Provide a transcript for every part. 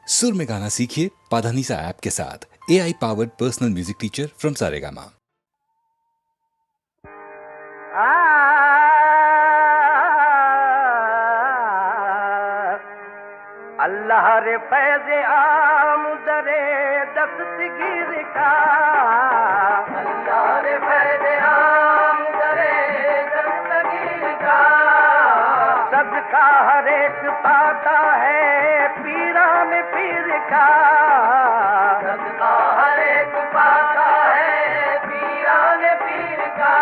सुर में गाना सीखिए पाधानीसा ऐप के साथ। AI powered personal music teacher from Saregama. Allah रे फैज़ आम दरे दस्तगीर का, अल्लाह रे फैज़ आम दरे दस्तगीर का, सदका हर एक पाता है पीरान पीर का, सदका हर एक पाता है पीरान पीर का।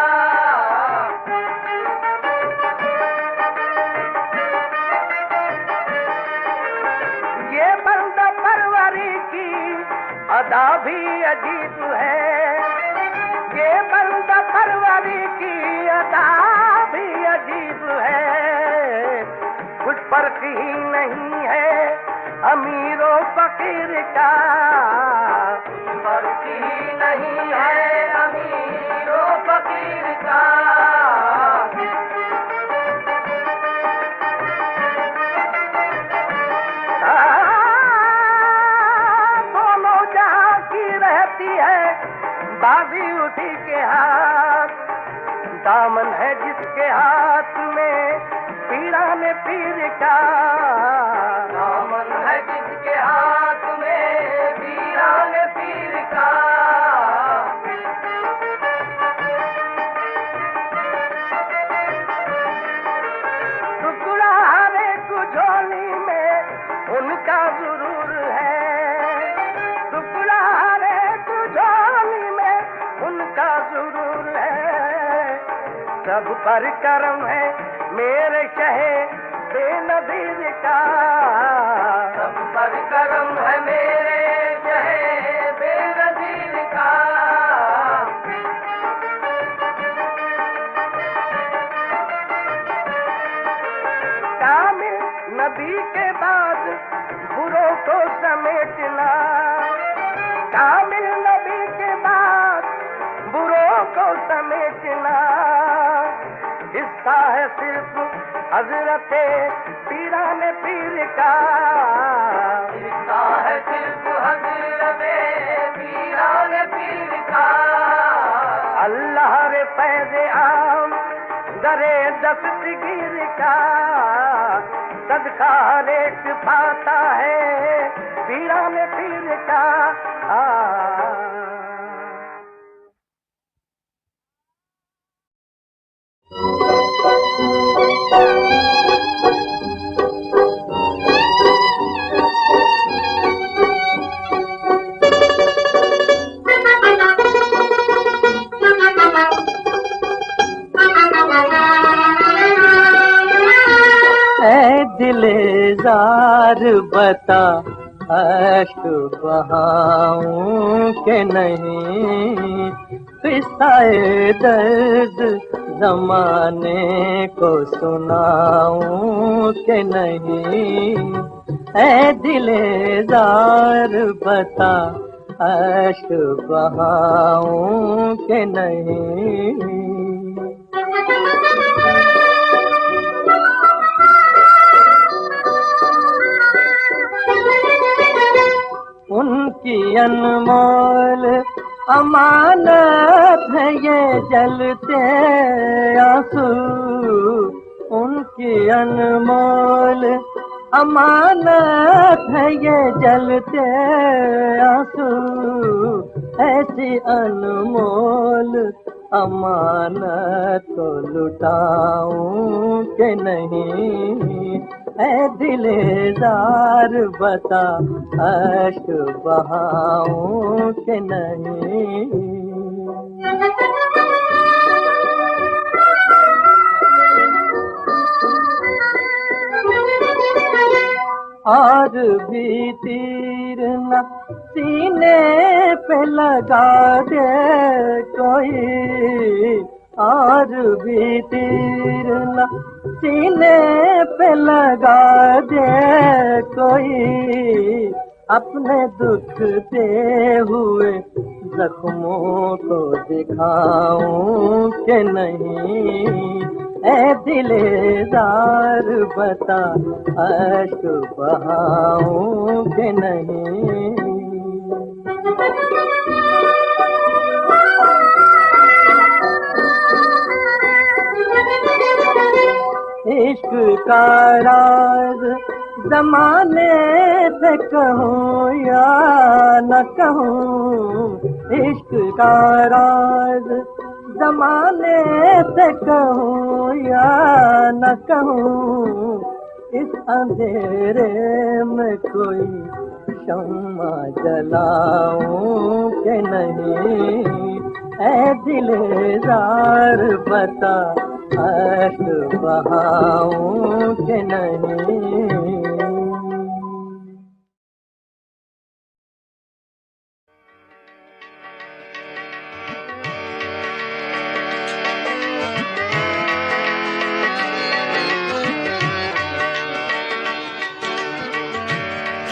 ये बंदा परवरी की अदा भी अजीब है, ये बंदा परवरी की अदा भी अजीब है। कुछ फर्क ही नहीं है अमीरों फकीर का, फर्क ही नहीं है अमीरों फकीर का। दोनों जहां की रहती है बाजी उसी के हाथ, दामन है जिसके हाथ में पीरान पीर का, दामन है जिसके हाथ में पीरान पीर का। टुकड़ा हर एक झोली में उनका जरूर है, टुकड़ा हर एक झोली में उनका जरूर है। सब पर करम है मेरे शहे बेनज़ीर का, सब पर करम है मेरे शहे बेनज़ीर का। कामिल नबी के बाद बुरों को समेटना, कामिल नबी के बाद बुरों को समेटना, हिस्सा है सिर्फ हजरत पीरान पीर का, हिस्सा है सिर्फ हजरत पीरान पीर का। अल्लाह रे फैज़ आम दरे दस्तगीर का, सदका हर एक पाता है पीरान पीर का। ऐ दिले जार बता अश्क बहाऊं के नहीं, किस्सा-ए दर्द जमाने को सुनाऊं के नहीं। ऐ दिले जार बता अश्क बहाऊं के नहीं। उनकी अनमोल अमानत है ये जलते आंसू, उनकी अनमोल अमानत है ये जलते आंसू। ऐसी अनमोल अमानत को लुटाऊं के नहीं। ऐ दिले जार बता अश्क बहाऊं के नहीं। और भी तीर न सीने पे लगा दे कोई, और भी तीर न सीने पे लगा दे कोई, अपने दुखते हुए जख्मों को दिखाऊं के नहीं। ऐ दिलेदार बता अश्क बहाऊं कि नहीं। इश्क का राज जमाने से कहूँ या न कहूँ, इश्क का राज जमाने से कहूँ या न कहूँ, इस अंधेरे में कोई शम्मा जलाऊं कि नहीं। ऐ दिलेदार बता अश्क बहाऊं कि नहीं।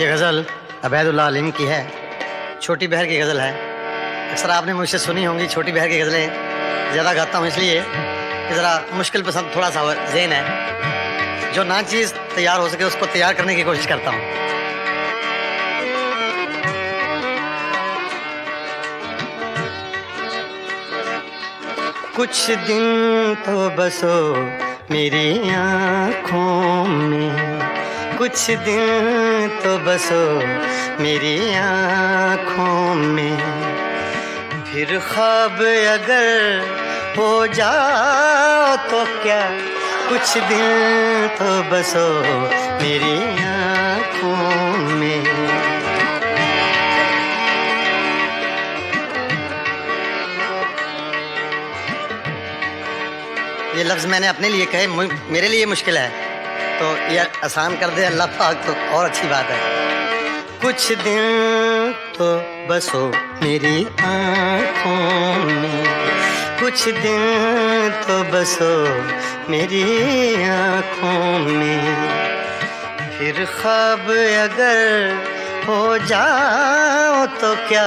ये गज़ल अबैदुल्लाह अलीम की है, छोटी बहर की गज़ल है। अक्सर आपने मुझसे सुनी होंगी छोटी बहर की गज़लें ज़्यादा गाता हूँ इसलिए कि ज़रा मुश्किल पसंद थोड़ा सा ज़हन है, जो ना चीज़ तैयार हो सके उसको तैयार करने की कोशिश करता हूँ। कुछ दिन तो बसो मेरी आँखों में, कुछ दिन तो बसो मेरी आँखों में, फिर ख्वाब अगर हो जाओ तो क्या, कुछ दिन तो बसो मेरी आँखों में। ये लफ्ज़ मैंने अपने लिए कहे, मेरे लिए मुश्किल है, तो ये आसान कर दे अल्लाह पाक तो और अच्छी बात है। कुछ दिन तो बसो मेरी आँखों में, कुछ दिन तो बसो मेरी आँखों में, फिर ख्वाब अगर हो जाओ तो क्या,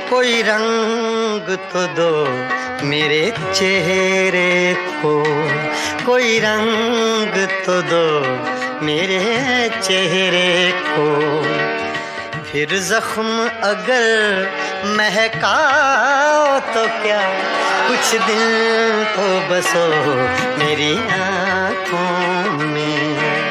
कोई रंग तो दो मेरे चेहरे को, कोई रंग तो दो मेरे चेहरे को, फिर जख्म अगर महकाओ तो क्या, कुछ दिन तो बसो मेरी आँखों में।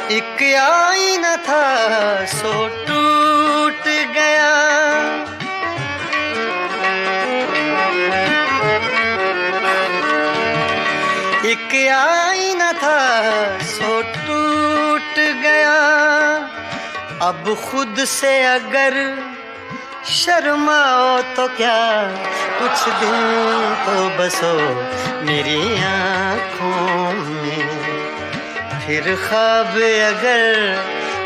एक आईना था सो टूट गया, एक आईना था सो टूट गया, अब खुद से अगर शर्माओ तो क्या, कुछ दिन तो बसो मेरी आँखों में, फिर ख्वाब अगर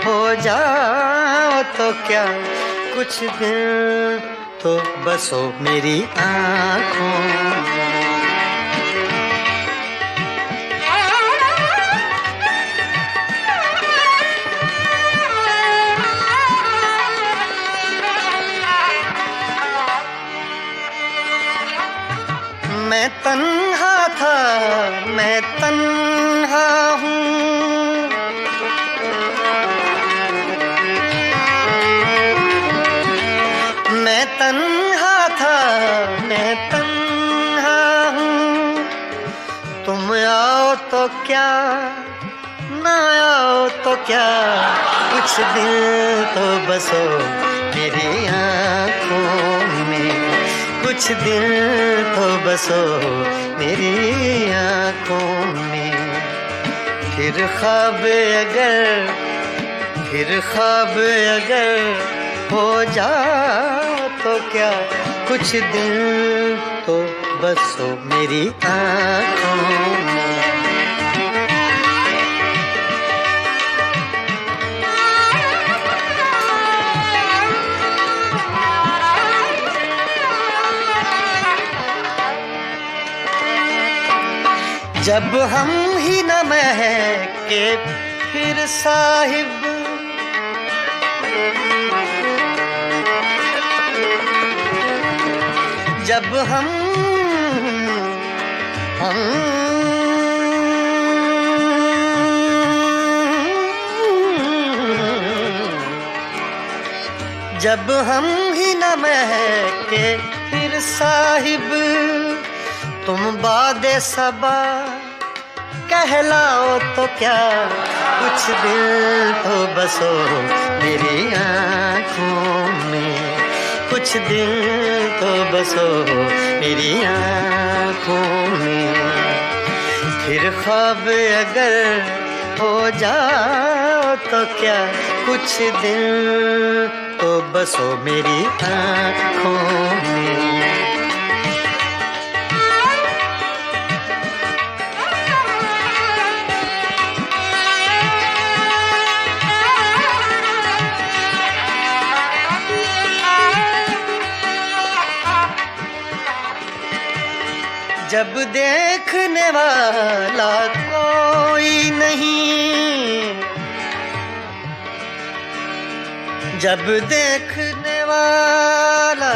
हो जाओ तो क्या, कुछ दिन तो बसो मेरी आँखों में। मैं तन्हा था, मैं तन्हा हूँ, मैं तन्हा था, मैं तन्हा हूँ, तुम आओ तो क्या, ना आओ तो क्या, कुछ दिन तो बसो मेरी आँखों में, कुछ दिन तो बसो मेरी आँखों में, फिर ख्वाब अगर, फिर ख्वाब अगर हो जाओ तो क्या, कुछ दिन तो बसो मेरी आँखों में। जब हम ही न महके फिर साहिब, जब हम जब हम ही न महके फिर साहिब, तुम बादे सबा कहलाओ तो क्या, कुछ दिल तो बसो मेरी आँखों में, कुछ दिल तो बसो मेरी आँखों में। फिर ख्वाब अगर हो जाओ तो क्या, कुछ दिल तो बसो मेरी आँखों में। जब देखने वाला कोई नहीं, जब देखने वाला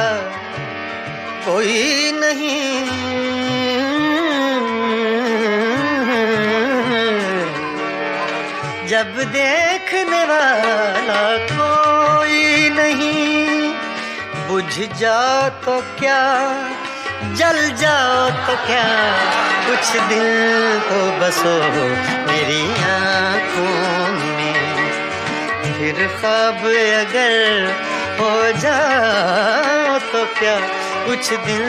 कोई नहीं, जब देखने वाला कोई नहीं, बुझ जाओ तो क्या, जल जाओ तो क्या, कुछ दिल तो बसो मेरी आँखों में। फिर ख्वाब अगर हो जाओ तो क्या, कुछ दिल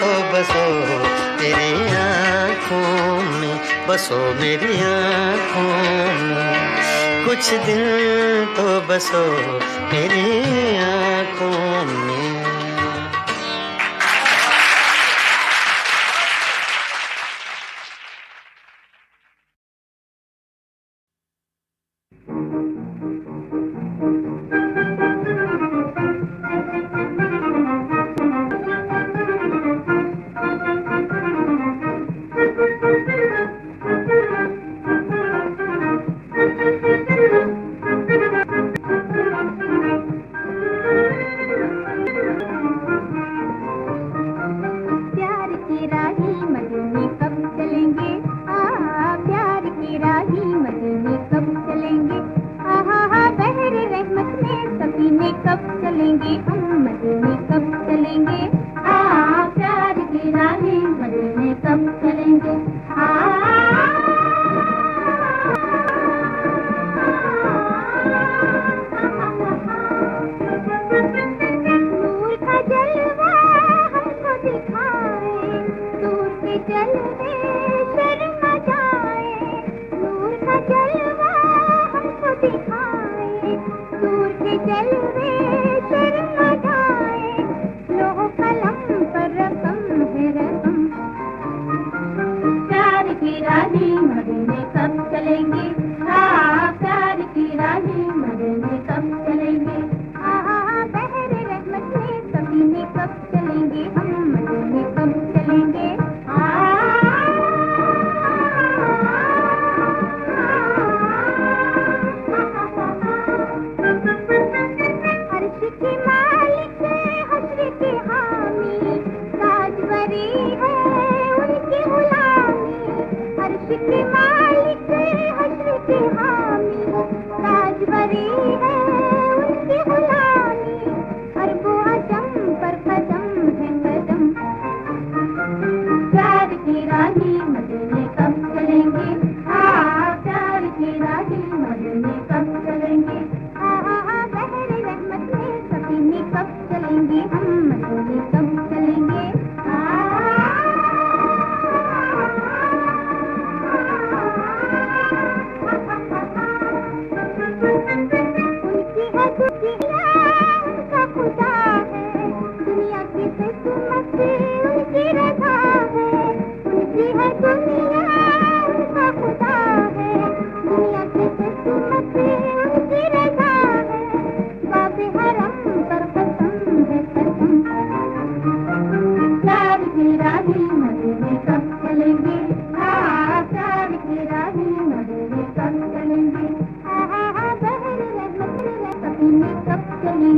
तो बसो मेरी आँखों में, बसो मेरी आँखों में। कुछ दिल तो बसो मेरी आँखों में। प्यार की राही मदीने कब चलेंगे।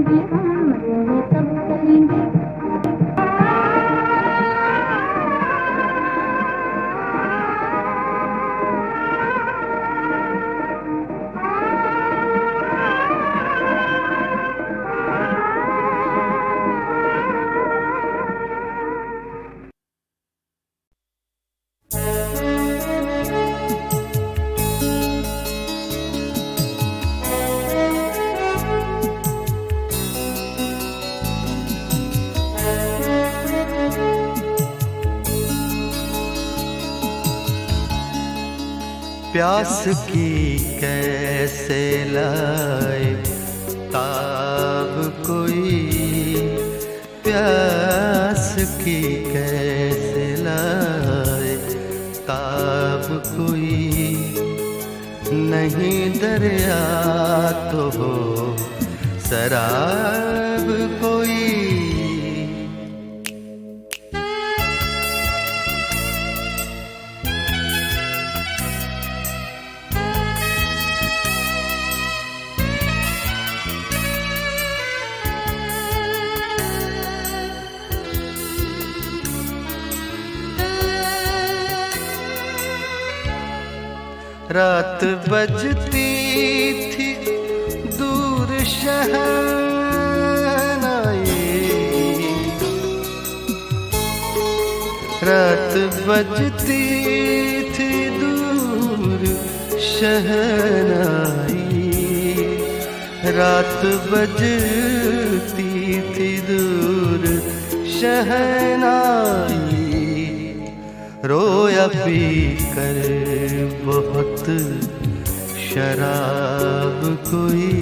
चलेंगे हम मजे सब चलेंगे। प्यास की कैसे लाए ताब कोई, प्यास की कैसे लाए ताब कोई, नहीं दरिया तो हो शराब कोई। रात बजती थी दूर शहनाई, रात बजती थी दूर शहनाई, रात बजती थी दूर शहनाई। रोया पी कर बहुत शराब कोई,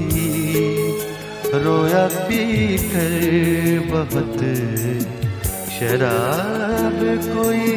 रोया पी कर बहुत शराब कोई।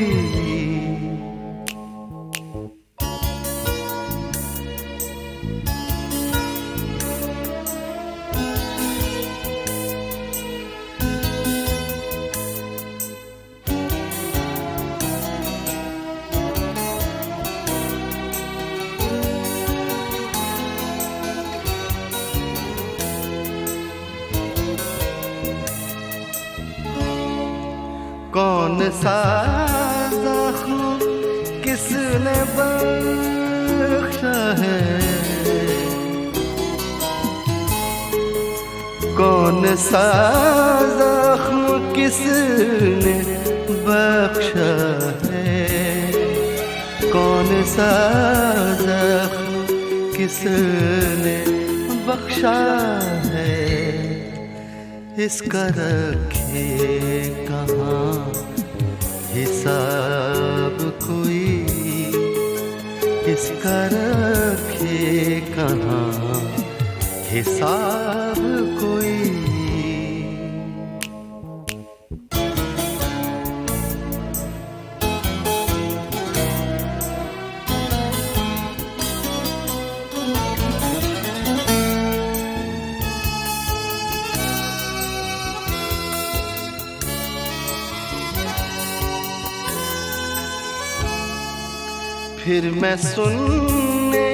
कौन सा ज़ख्म किसने बख्शा है, कौन सा ज़ख्म किसने बख्शा है, कौन सा ज़ख्म किसने बख्शा है। इसका रखे कहाँ हिसाब कोई, इसका रखे कहाँ हिसाब कोई। फिर मैं सुनने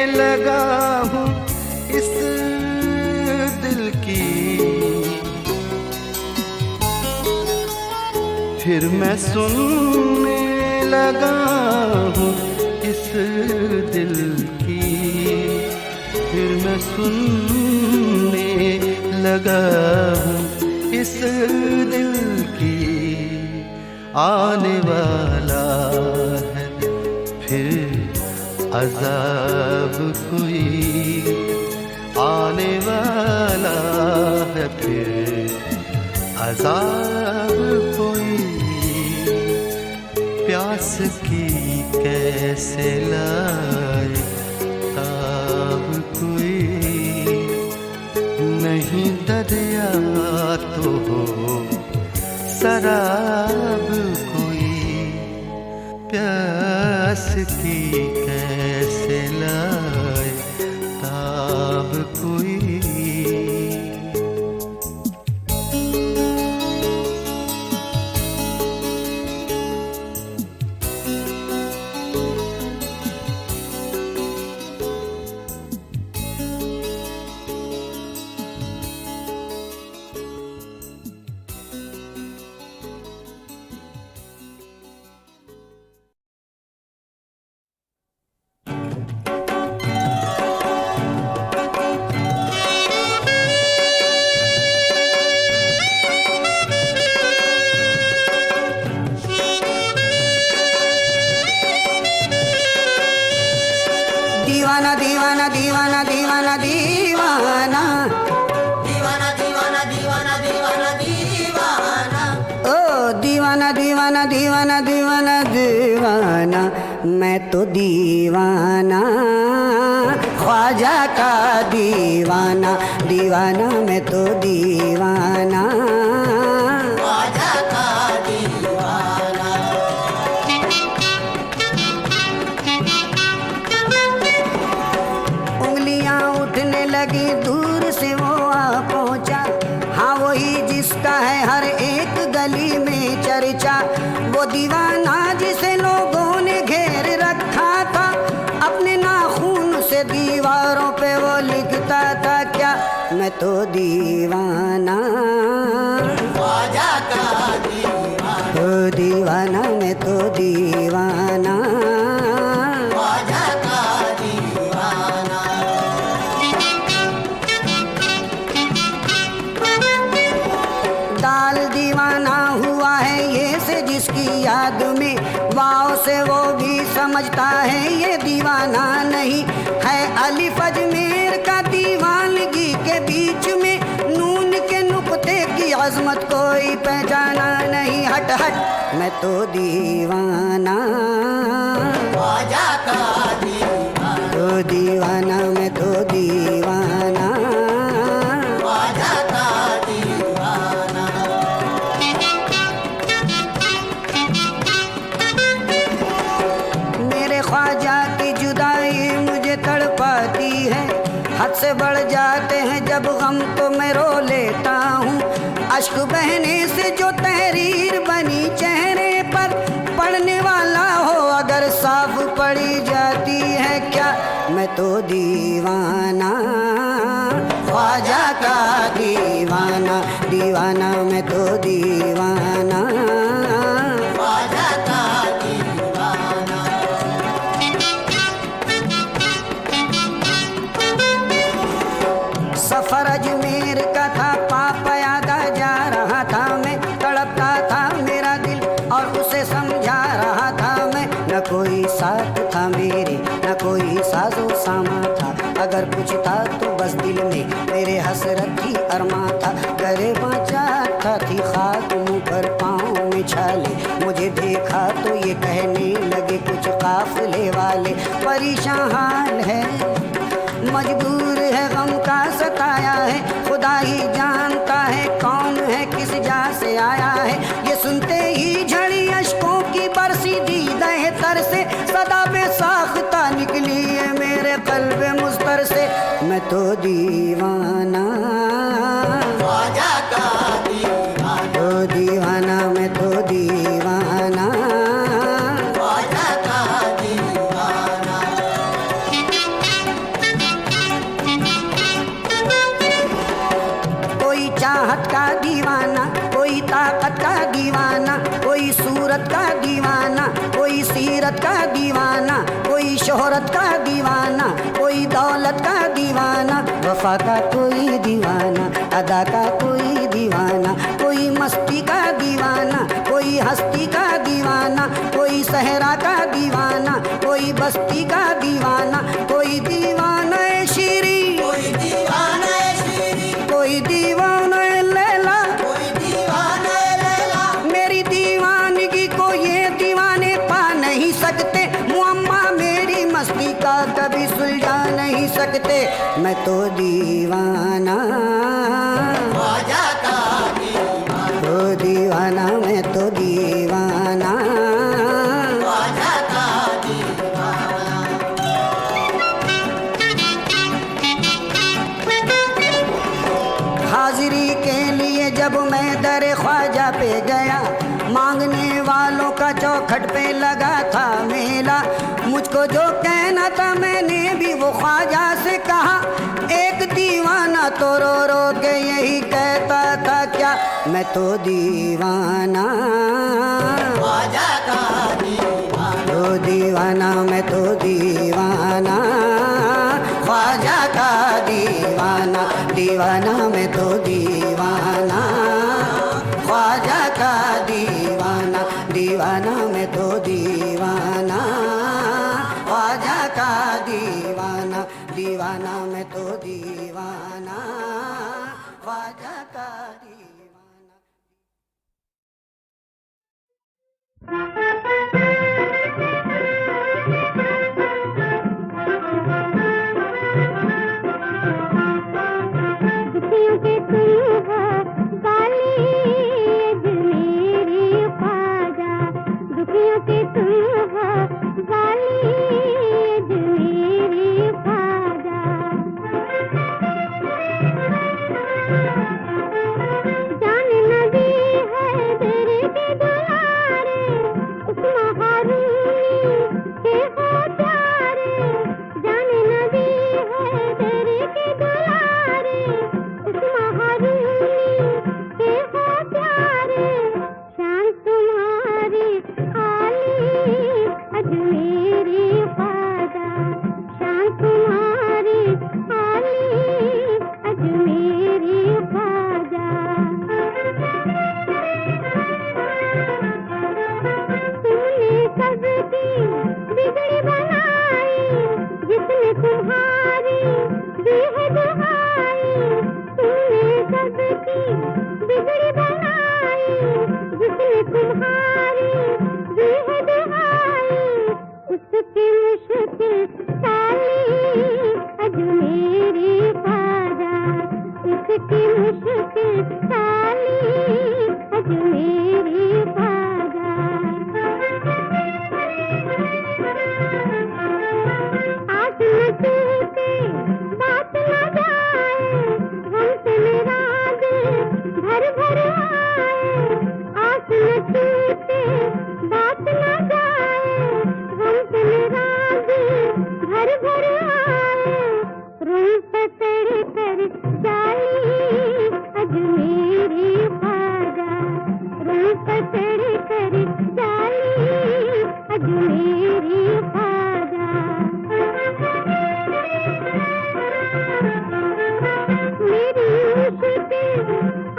लगा हूँ इस दिल की, फिर मैं सुनने लगा हूँ इस दिल की, फिर मैं सुनने लगा हूँ इस दिल की। आने वाला है फिर अज़ाब कोई, आने वाला है फिर अज़ाब कोई। प्यास की कैसे लाए ताब कोई, नहीं दरिया तो हो शराब कोई। प्यास की कैसे लाए ताब कोई। मैं तो दीवाना, ख्वाजा का दीवाना, दीवाना मैं तो दीवाना, ख्वाजा का दीवाना। उंगलियां उठने लगी, दूर से वो आ पहुंचा, हाँ वही जिसका है हर एक गली में चर्चा, वो दीवाना जिसे लोगों ने घेर रखा था, अपने नाखून से दीवारों पे वो लिखता था क्या, मैं तो दीवाना, ख्वाजा का दीवाना, तो दीवाना मैं तो दीवाना, ख्वाजा का दीवाना। दाल दीवाना हुआ है ये से जिसकी याद में, वाव से वो भी समझता है ये दीवाना नहीं है, अलिफ अजमेर का दीवानगी के बीच में, नून के नुक्ते की अजमत कोई पहचाना नहीं, हट हट मैं तो दीवाना, ख्वाजा का दीवाना, तो दीवाना मैं तो दीवाना, ख्वाजा का दीवाना। मेरे ख्वाजा की जुदाई मुझे तड़पाती है, हद से बढ़ जाते हैं जब गम तो मैं रो लेता हूँ, अश्क बहने से जो तहरीर बनी चेहरे पर, पढ़ने वाला हो अगर साफ पड़ी जाती है क्या, मैं तो दीवाना, ख्वाजा का दीवाना, दीवाना मैं तो दीवाना, ख्वाजा का दीवाना। सफर अजमेर का था, पाप यादा जा रहा था मैं, तड़पता था मेरा दिल और उसे समझा रहा था मैं, न कोई साथ था मेरे न कोई साजो सामा था, अगर कुछ था तो बस दिल में मेरे हसरत की अरमा था, करे बाँचा थी खाक मुँह पर पाँव में छाले, मुझे देखा तो ये कहने लगे कुछ काफिले वाले, परेशान हाल है मजबूर है गम का सताया है, खुदा ही जानता है कौन है किस जा से आया है, ये सुनते ही झड़ी अश्कों की बरसी दीदे तर से, सदा बेसाख्ता निकली है मेरे कल्बे मुस्तर से, मैं तो दीवाना, ख्वाजा का दीवाना, तो दीवाना मैं तो दीवाना, ख्वाजा का दीवाना। कोई चाहत का दीवाना, कोई ताकत का दीवाना, कोई सूरत का दीवाना, कोई सीरत का दीवाना, कोई शोहरत का दीवाना, कोई दौलत का दीवाना, वफा का कोई दीवाना, अदा का कोई दीवाना, कोई मस्ती का दीवाना, कोई हस्ती का दीवाना, कोई सहरा का दीवाना, कोई बस्ती का दीवाना, कोई दीवाना है शीरी, कोई दीवाना है शीरी, कोई दीवाना है लैला, कोई दीवाना है लैला, मेरी दीवानगी को ये दीवाने पा नहीं सकते, मुअम्मा मेरी मस्ती का कभी सुलझा नहीं सकते, मैं तो दीवाना, ख्वाजा का दीवाना, तो दीवाना मैं तो दीवाना, ख्वाजा का दीवाना। हाजिरी के लिए जब मैं दर ख्वाजा पे गया, मांगने वालों का चौखट पे लगा था मेला, मुझको जो कहना था मैंने भी वो ख्वाजा से कहा, एक दीवाना तो रो रो के यही कहता था क्या, मैं तो दीवाना, ख्वाजा का दीवाना, तो दीवाना मैं तो दीवाना, ख्वाजा का दीवाना, दीवाना मैं तो दीवाना, ख्वाजा का दीवाना, दीवाना मैं तो दीवाना, ख्वाजा का दीवाना, दीवाना मैं तो दीवाना, ख्वाजा का दीवाना। उसकी मुश्किल साली अजमेरी ख्वाजा। आस न टूटे बात न जाए, हमसे मेरा दिल भर भर आए। आस न टूटे बात न जाए, हमसे मेरा दिल भर भर आए। रूह पकड़ कर जाली अजमेरी ख्वाजा, रूह पकड़ कर जाली अजमेरी ख्वाजा। मेरी मुश्किल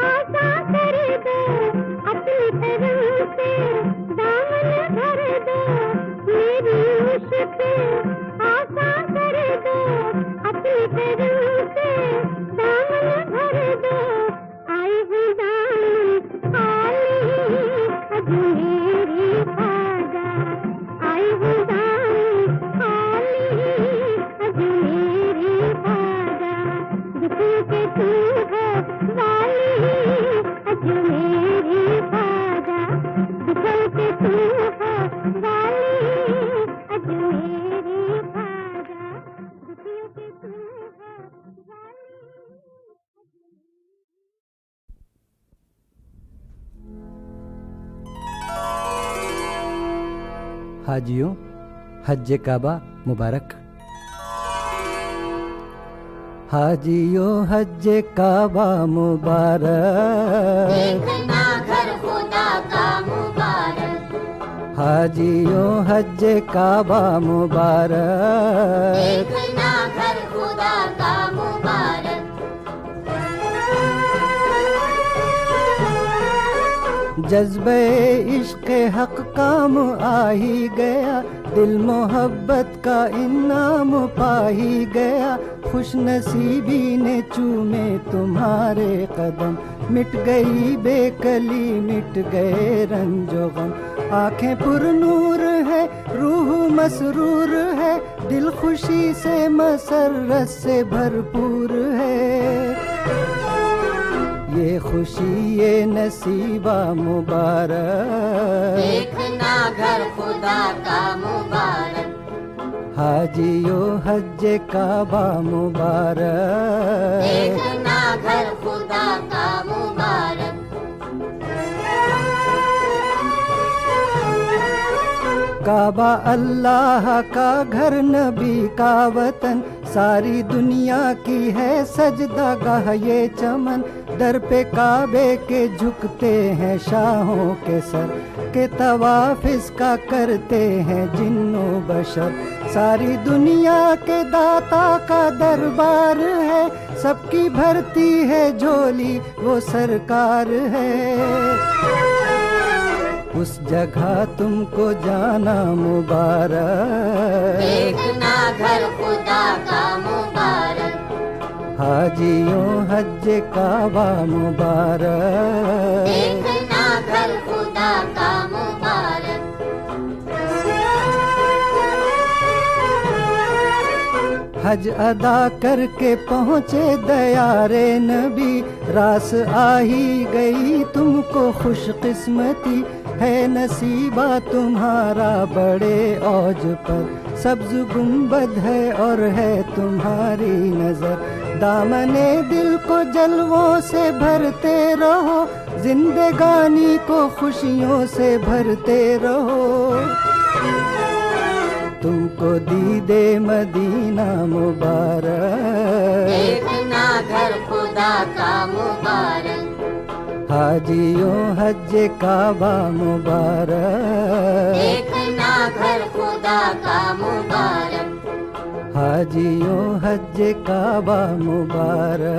आसान कर दो, अपनी तरफ से दामन भर दो। मेरी मुश्किल आसान कर दो, अपनी तरफ से दामन भर दो। आई हूँ दामन खाली अजमेरी ख्वाजा, आई हूँ दामन खाली अजमेरी ख्वाजा। दुखों के तू है वाली अजमेरी ख्वाजा, दुखों के तू है वाली अजमेरी ख्वाजा, दुखों के तू है वाली। हाजियों, हज्जे काबा मुबारक। हाजियों, हज्जे काबा मुबारक। देखना घर खुदा का मुबारक, हाजियों, हज्जे काबा मुबारक। देखना घर खुदा का मुबारक। जज्बे इश्क हक काम आ ही गया, दिल मोहब्बत का इनाम पा ही गया। खुश नसीबी ने चूमे तुम्हारे कदम, मिट गई बेकली मिट गए रंजो गम। आंखें पुरनूर है, रूह मसरूर है, दिल खुशी से मसरत से भरपूर है। ये खुशी ये नसीबा मुबारक, देखना घर खुदा का मुबारक। हाजियो हज्जे काबा मुबारक। देखना घर खुदा का मुबारक। काबा अल्लाह का घर, नबी का वतन, सारी दुनिया की है सजदा गाह ये चमन। दर पे काबे के झुकते हैं शाहों के सर, के तवाफ इसका करते हैं जिन्नो बशर। सारी दुनिया के दाता का दरबार है, सबकी भरती है झोली वो सरकार है। उस जगह तुमको जाना मुबारक, देखना घर खुदा का मुबारक। हाजियों हज्जे काबा मुबारक। देखना घर खुदा का मुबारक। हज अदा करके पहुँचे दयारे नबी, रास आ ही गई तुमको खुशकिस्मती। है नसीबा तुम्हारा बड़े औज पर, सब्ज गुंबद है और है तुम्हारी नजर। दामने दिल को जलवों से भरते रहो, जिंदगानी को खुशियों से भरते रहो। तुमको दीदे मदीना मुबारक, देखना घर खुदा का मुबारक। हाजियों हज्जे काबा मुबारक। देखना घर खुदा का मुबारक। हाजियों हज्जे काबा मुबारक।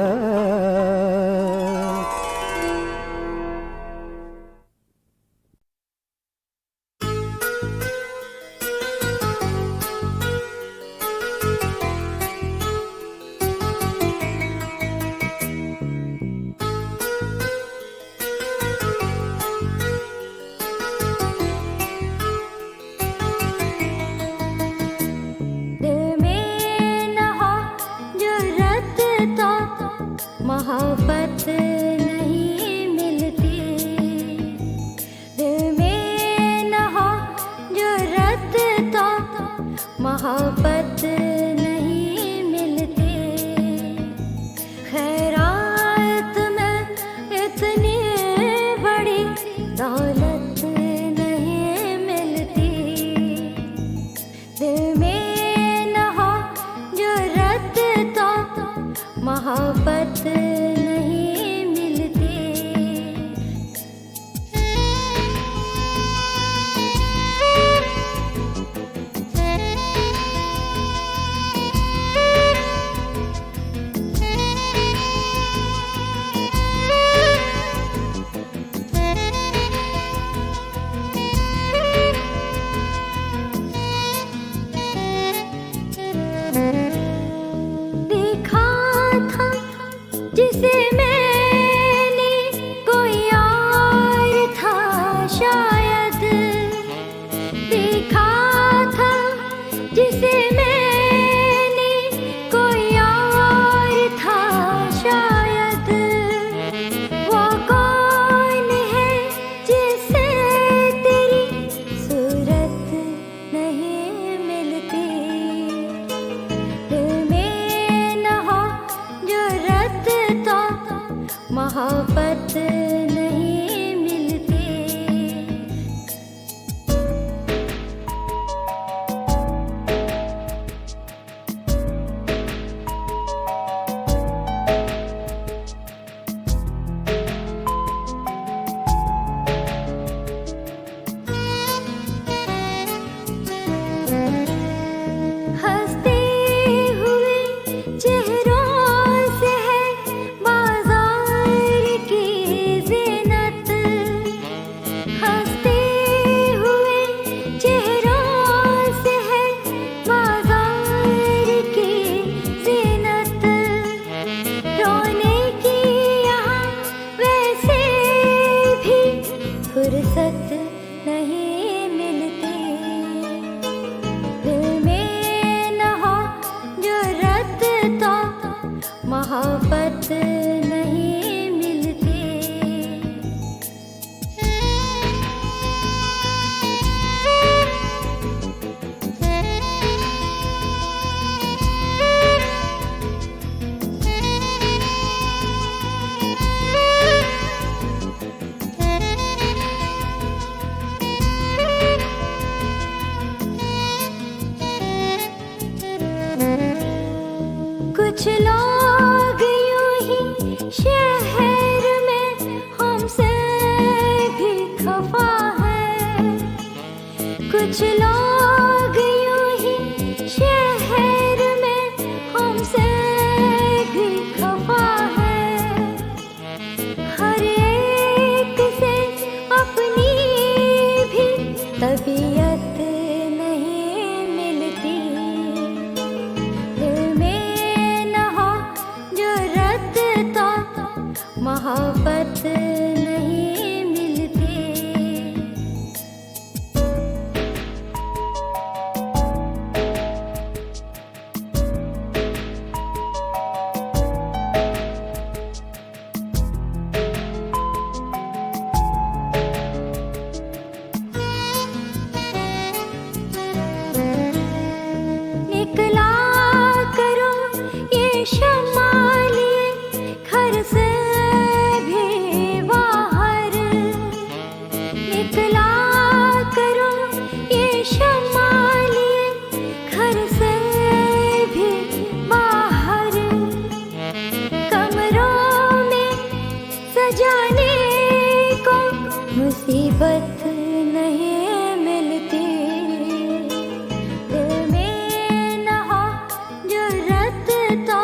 मोहब्बत मोहब्बत नहीं मिलती। देखा था जिसे मैंने कोई और था शायद, देखा था जिसे मैंने कोई और था शायद। वो कौन है जिसे तेरी सूरत नहीं मिलती। दिल में न हो जुर्रत तो मोहब्बत नहीं मिलती। हंसते हुए चेहरों से है बाजार की ज़ीनत। हंसते हुए चेहरों से है बाजार की ज़ीनत। रोने की यहाँ वैसे भी फुर्सत नहीं मिलती। दिल में न हो जुर्रत तो मोहब्बत नहीं मिलती। कुछ लोग यूं ही शहर में हमसे भी खफा है। कुछ लोग यूं ही शहर में हमसे भी खफा है। हर एक से अपनी भी तबीयत नहीं मिलती। दिल में न हो जुर्रत तो मोहब्बत नहीं मिलती। निकला करो ये शम्मा लिए घर से भी बाहर। निकला करो ये शम्मा लिए घर से भी बाहर। कमरों में सजाने को मुसीबत नहीं मिलती। दिल में न हो जुर्रत तो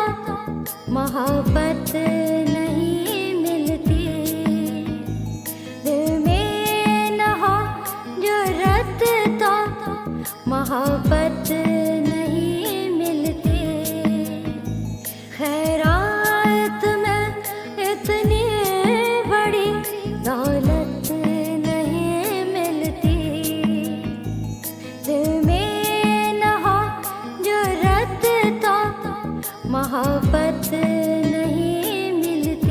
मोहब्बत नहीं मिलती। दिल में न हो जुर्रत तो मोहब्बत नहीं मिलती। खैरात में इतनी बड़ी दौलत नहीं मिलती। दिल में न हो जुर्रत तो मोहब्बत नहीं मिलती।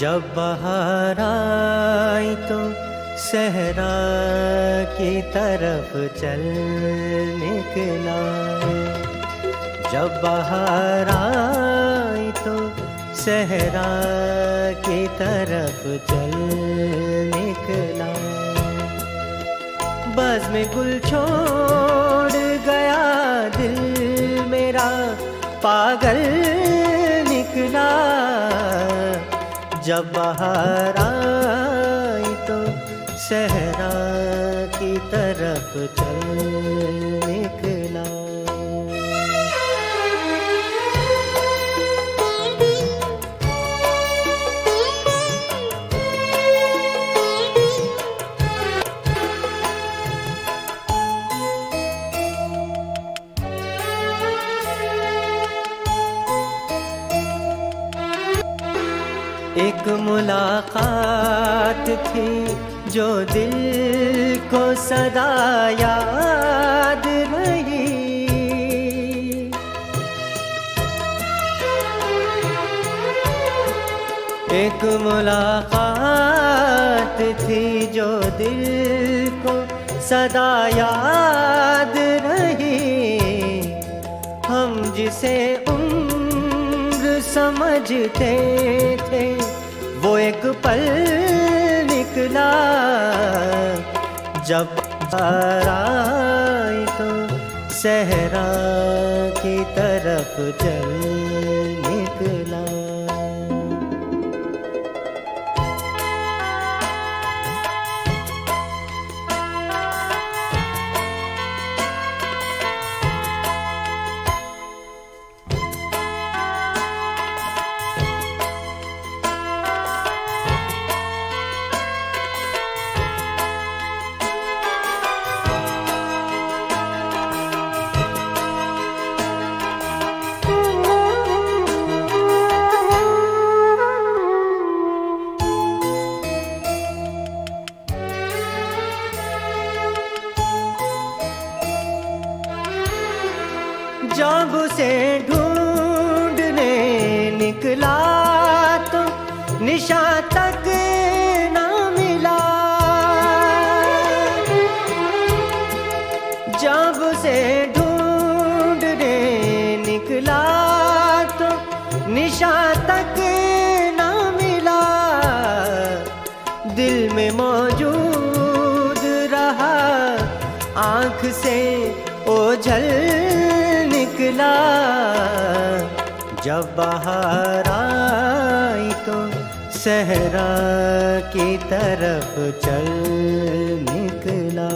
जब बाहर आई तो सहरा की तरफ चल निकला, जब बाहर आई तो सहरा की तरफ चल निकला। बस में गुल छोड़ गया दिल मेरा पागल निकला, जब बाहर आई तो सहरा की तरफ चल निकला। एक मुलाकात थी जो दिल को सदा याद रही, एक मुलाकात थी जो दिल को सदा याद रही। हम जिसे उम्र समझते थे वो एक पल निकला, जब बाहर आई तो सहरा की तरफ चल निकला। जब उसे ढूंढने निकला तो निशा तक ना मिला, जब उसे ढूंढने निकला तो निशा तक ना मिला। दिल में मौजूद रहा आँख से ओझल निकला, जब बाहर आई तो सहरा की तरफ चल निकला।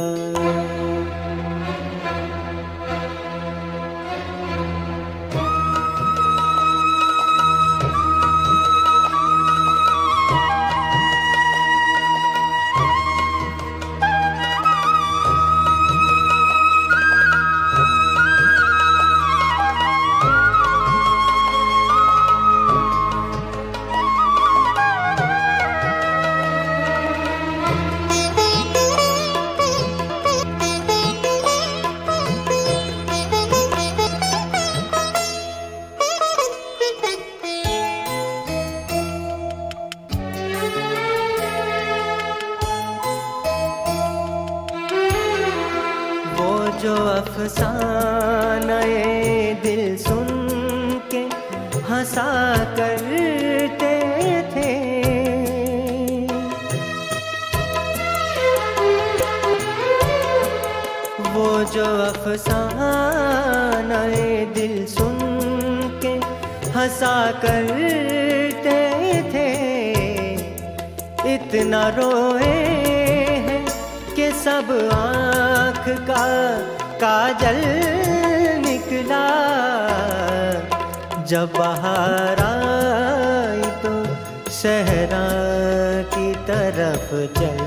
जो अफसाने दिल सुन के हंसा करते थे, वो जो अफसाने दिल सुन के हंसा करते थे, इतना रोए हैं कि सब आँख का काजल निकला, जब बाहर आई तो सहरा की तरफ चल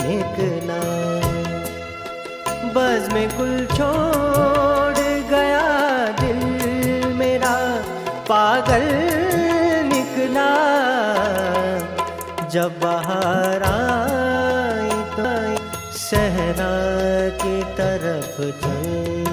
निकला। बस में गुल छोड़ गया दिल मेरा पागल निकला, जब बाहर आई तो सहरा की तरफ चल